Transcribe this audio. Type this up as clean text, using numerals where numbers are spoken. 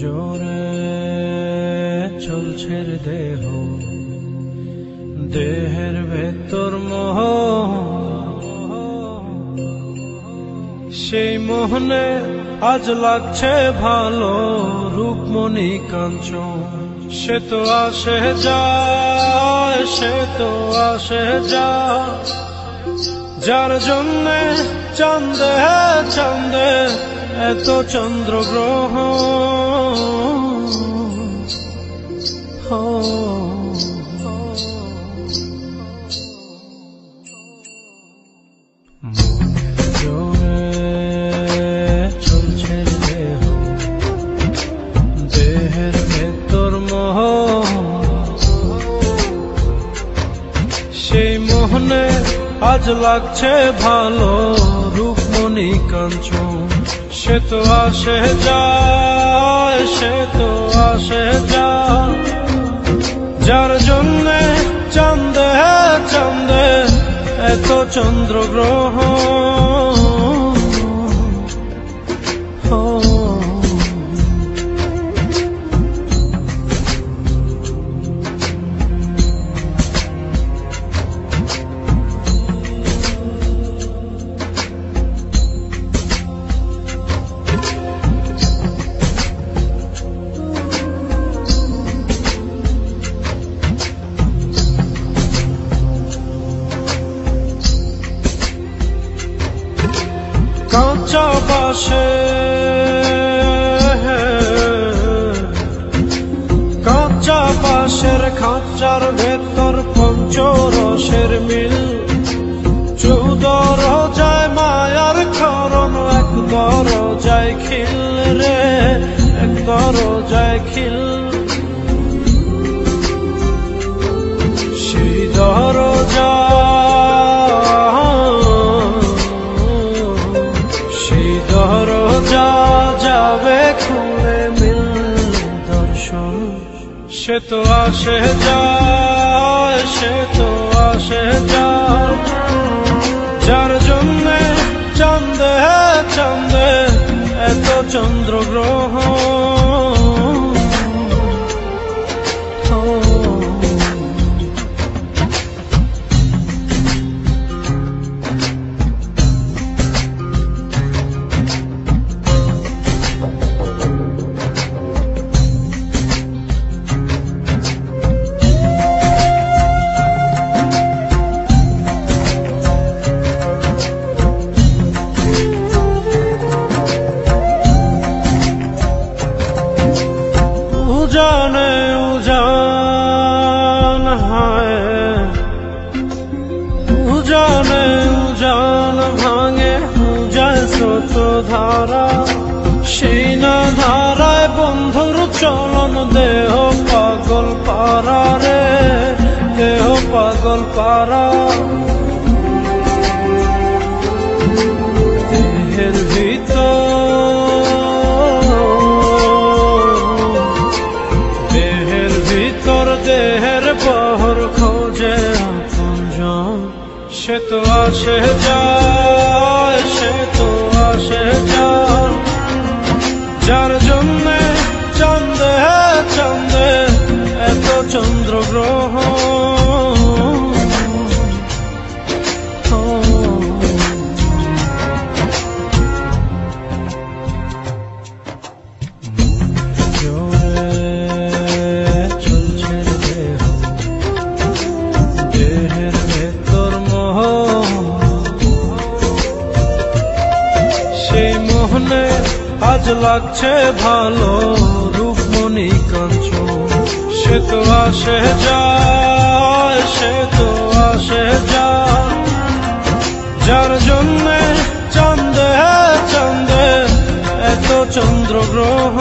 জোরে চলছে দেহ, দেহের ভেতর মোহ, সেই মোহনে আজ লাগছে ভালো রূপমণি কাঞ্চন। সে তো আসে যায়, সে তো আসে যায়, যার জন্যে চাঁদে চাঁদে এত চন্দ্রগ্রহ। জোরে চলছে দেহ, দেহের ভেতর মোহ, সেই মোহনে আজ লাগছে ভালো রূপমণি কাঞ্চন। সে তো আসে যায়, সে তো আসে যায়, যার জন্যে চাঁদে চাঁদে এত চন্দ্রগ্রহ। কাঁচা বাসে কাঁচা বাসের খাঁচার ভেতর পঞ্চরসের মিল, চৌদর যায় মায়ার খরণ, এক দরজায় খিল রে, এক দরজায় খিল। সেই দরজা দরজা যাবে খুলে মিল দর্শন। সে তো আসে যায়, সে তো আসে যায়, যার জন্যে চাঁদে চাঁদে এত চন্দ্রগ্রহ। উজানে উজান হায়, উজানে উজান ভাঙে উজায় স্রোত ধারা, সেই না ধারায় বন্ধুর চলন, দেহ পাগল পারা রে, দেহ পাগল পারা। দেহের ভিতর দেহের বহর খোঁজে আপনজন। সে তো আসে যায়, সে তো আসে যায়, যার জন্যে চাঁদে চাঁদে এত চন্দ্রগ্রহ। আজ লাগছে ভালো রূপমণি কাঞ্চন। সে তো আসে যায়, সে তো আসে যায়, যার জন্যে চাঁদে চাঁদে এত চন্দ্রগ্রহ।